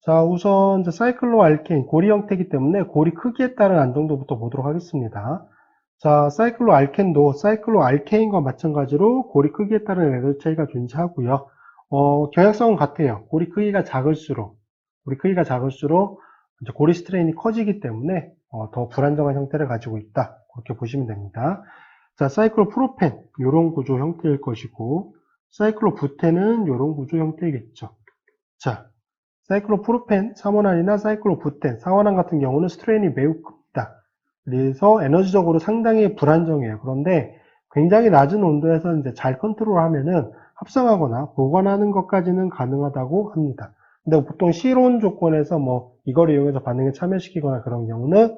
자, 우선 이제 사이클로알케인, 고리 형태이기 때문에 고리 크기에 따른 안정도부터 보도록 하겠습니다. 자, 사이클로알켄도 사이클로알케인과 마찬가지로 고리 크기에 따른 에너지 차이가 존재하고요. 경향성은 같아요. 고리 크기가 작을수록 이제 고리 스트레인이 커지기 때문에 더 불안정한 형태를 가지고 있다. 그렇게 보시면 됩니다. 자, 사이클로프로펜, 이런 구조 형태일 것이고, 사이클로부텐은 이런 구조 형태이겠죠. 자, 사이클로프로펜 3원환이나 사이클로부텐 4원환 같은 경우는 스트레인이 매우 큽니다. 그래서 에너지적으로 상당히 불안정해요. 그런데 굉장히 낮은 온도에서 이제 잘 컨트롤하면은 합성하거나 보관하는 것까지는 가능하다고 합니다. 근데 보통 실온 조건에서 이걸 이용해서 반응에 참여시키거나 그런 경우는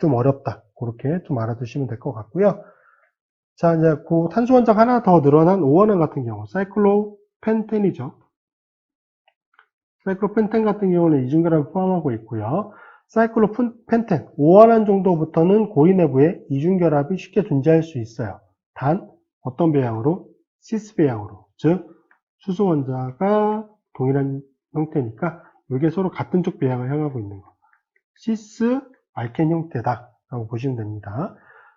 좀 어렵다. 그렇게 좀 알아두시면 될 것 같고요. 자, 이제 그 탄소 원자가 하나 더 늘어난 5원환 같은 경우, 사이클로펜텐이죠. 사이클로펜텐 같은 경우는 이중결합을 포함하고 있고요. 사이클로펜텐 5원환 정도부터는 고리 내부에 이중결합이 쉽게 존재할 수 있어요. 단 어떤 배양으로? 시스 배양으로. 즉 수소 원자가 동일한 형태니까 이게 서로 같은 쪽 배양을 향하고 있는 거. 시스 알켄 형태다 라고 보시면 됩니다.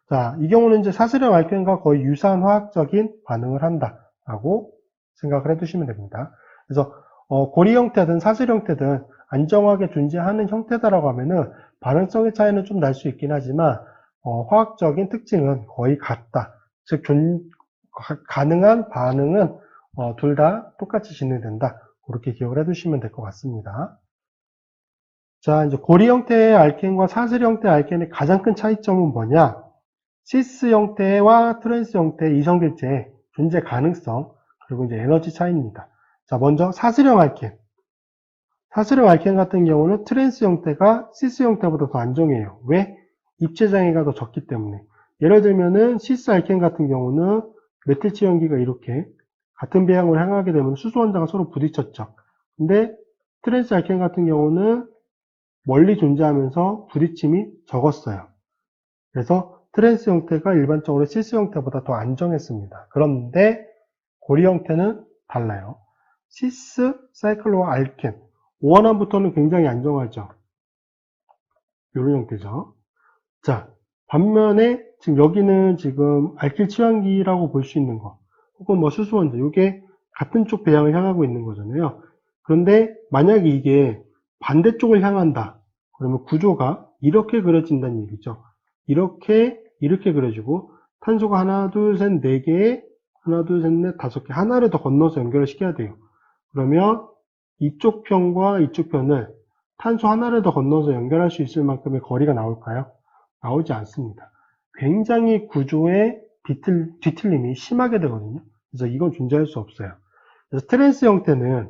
자, 이 경우는 이제 사슬형 알켄과 거의 유사한 화학적인 반응을 한다 라고 생각을 해두시면 됩니다. 그래서 고리 형태든 사슬 형태든 안정하게 존재하는 형태다라고 하면은 반응성의 차이는 좀 날 수 있긴 하지만 화학적인 특징은 거의 같다. 즉 가능한 반응은 둘 다 똑같이 진행된다. 그렇게 기억을 해두시면 될 것 같습니다. 자, 이제 고리 형태의 알켄과 사슬 형태의 알켄의 가장 큰 차이점은 뭐냐? 시스 형태와 트랜스 형태의 이성질체의 존재 가능성, 그리고 이제 에너지 차이입니다. 자, 먼저 사슬형 알켄. 사슬형 알켄 같은 경우는 트랜스 형태가 시스 형태보다 더 안정해요. 왜? 입체 장애가 더 적기 때문에. 예를 들면은 시스 알켄 같은 경우는 메틸 치연기가 이렇게 같은 배양을 향하게 되면 수소 원자가 서로 부딪혔죠. 근데 트랜스 알켄 같은 경우는 멀리 존재하면서 부딪힘이 적었어요. 그래서 트랜스 형태가 일반적으로 시스 형태보다 더 안정했습니다. 그런데 고리 형태는 달라요. 시스 사이클로 알켄 5원환부터는 굉장히 안정하죠. 이런 형태죠. 자, 반면에 지금 여기는 지금 알킬 치환기라고 볼 수 있는 거, 혹은 수소 원자, 이게 같은 쪽 배양을 향하고 있는 거잖아요. 그런데 만약에 이게 반대쪽을 향한다. 그러면 구조가 이렇게 그려진다는 얘기죠. 이렇게 그려지고 탄소가 하나, 둘, 셋, 네 개에 하나, 둘, 셋, 넷, 다섯 개 하나를 더 건너서 연결을 시켜야 돼요. 그러면 이쪽 편과 이쪽 편을 탄소 하나를 더 건너서 연결할 수 있을 만큼의 거리가 나올까요? 나오지 않습니다. 굉장히 구조의 뒤틀림이 심하게 되거든요. 그래서 이건 존재할 수 없어요. 그래서 트랜스 형태는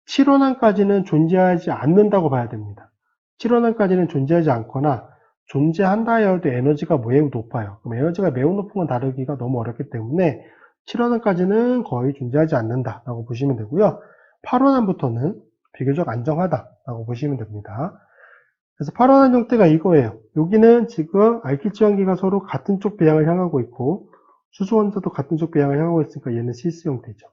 7원환까지는 존재하지 않는다고 봐야 됩니다. 7원환까지는 존재하지 않거나 존재한다 해도 에너지가 매우 높아요. 그럼 에너지가 매우 높은 건 다루기가 너무 어렵기 때문에 7원환까지는 거의 존재하지 않는다라고 보시면 되고요. 8원환부터는 비교적 안정하다라고 보시면 됩니다. 그래서 8원환 형태가 이거예요. 여기는 지금 알키치환기가 서로 같은 쪽 배양을 향하고 있고 수소 원자도 같은 쪽 배양을 향하고 있으니까 얘는 시스 형태죠.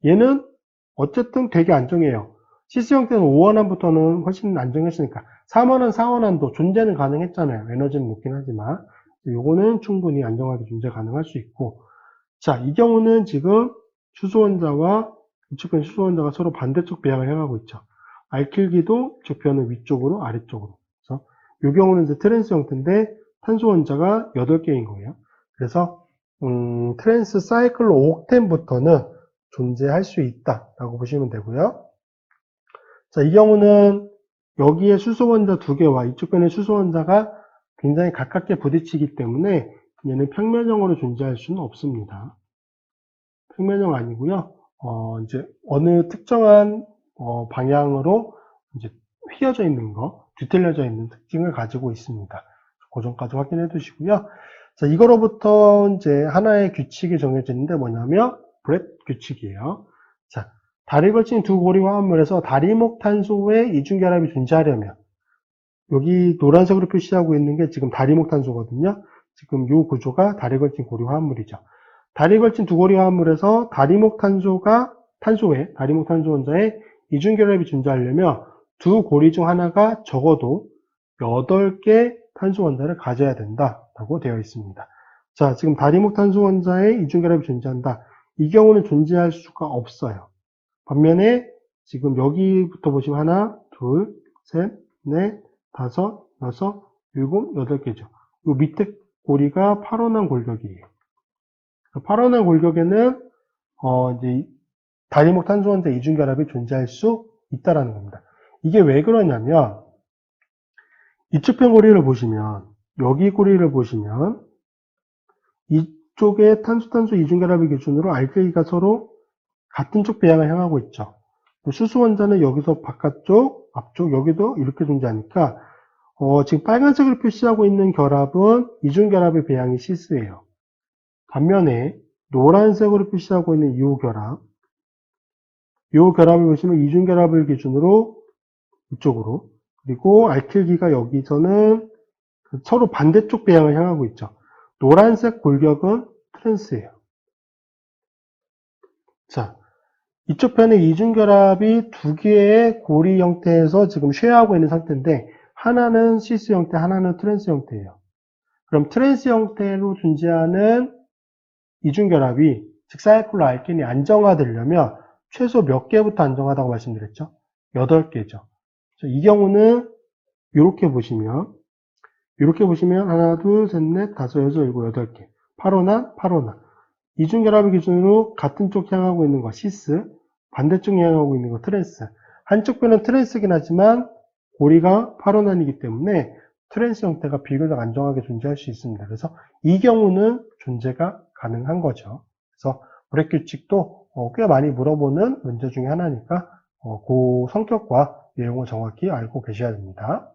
얘는 어쨌든 되게 안정해요. 시스 형태는 5원환부터는 훨씬 안정했으니까 3원환, 4원환도 존재는 가능했잖아요. 에너지는 높긴 하지만 요거는 충분히 안정하게 존재 가능할 수 있고, 자, 이 경우는 지금 수소 원자와 이쪽 편 수소 원자가 서로 반대쪽 배양을 향하고 있죠. 알킬기도 이쪽 편은 위쪽으로 아래쪽으로. 그래서 이 경우는 이제 트랜스 형태인데 탄소 원자가 8개인 거예요. 그래서 트랜스 사이클로 옥텐부터는 존재할 수 있다라고 보시면 되고요. 자, 이 경우는 여기에 수소 원자 2개와 이쪽 편의 수소 원자가 굉장히 가깝게 부딪히기 때문에 얘는 평면형으로 존재할 수는 없습니다. 평면형 아니고요. 이제 어느 특정한 방향으로 이제 휘어져 있는 거, 뒤틀려져 있는 특징을 가지고 있습니다. 그 점까지 확인해 두시고요. 자, 이거로부터 이제 하나의 규칙이 정해지는데 뭐냐면 브렛 규칙이에요. 자, 다리 걸친 두 고리 화합물에서 다리목 탄소의 이중결합이 존재하려면 여기 노란색으로 표시하고 있는 게 지금 다리목 탄소거든요. 지금 이 구조가 다리 걸친 고리 화합물이죠. 다리 걸친 두 고리 화합물에서 다리목 탄소 원자의 이중결합이 존재하려면 두 고리 중 하나가 적어도 8개 탄소 원자를 가져야 된다라고 되어 있습니다. 자, 지금 다리목 탄소 원자에 이중결합이 존재한다. 이 경우는 존재할 수가 없어요. 반면에 지금 여기부터 보시면 하나, 둘, 셋, 넷, 다섯, 여섯, 일곱, 8개죠. 이 밑에 고리가 파로난 골격이에요. 파로난 골격에는 이제 다리목 탄소 원자 이중결합이 존재할 수 있다라는 겁니다. 이게 왜 그러냐면 이쪽편 고리를 보시면 여기 고리를 보시면 이쪽에 탄소 이중결합의 기준으로 알끼리가 서로 같은 쪽 배양을 향하고 있죠. 수소 원자는 여기서 바깥쪽, 앞쪽, 여기도 이렇게 존재하니까 지금 빨간색으로 표시하고 있는 결합은 이중결합의 배양이 시스예요. 반면에 노란색으로 표시하고 있는 이 결합을 보시면 이중결합을 기준으로 이쪽으로, 그리고 알킬기가 여기서는 서로 반대쪽 배양을 향하고 있죠. 노란색 골격은 트랜스예요. 자, 이쪽 편에 이중결합이 두 개의 고리 형태에서 지금 쉐어하고 있는 상태인데 하나는 시스 형태, 하나는 트랜스 형태예요. 그럼 트랜스 형태로 존재하는 이중결합이 즉 사이클로 알켄이 안정화되려면 최소 몇 개부터 안정하다고 말씀드렸죠? 8개죠. 이 경우는 이렇게 보시면 하나, 둘, 셋, 넷, 다섯, 여섯, 일곱, 8개. 파로난. 이중결합의 기준으로 같은 쪽 향하고 있는 거 시스, 반대쪽 향하고 있는 거 트랜스. 한쪽 변은 트랜스긴 하지만 고리가 파로난이기 때문에 트랜스 형태가 비교적 안정하게 존재할 수 있습니다. 그래서 이 경우는 존재가 가능한 거죠. 그래서 브레 규칙도 꽤 많이 물어보는 문제 중에 하나니까 그 성격과 내용을 정확히 알고 계셔야 됩니다.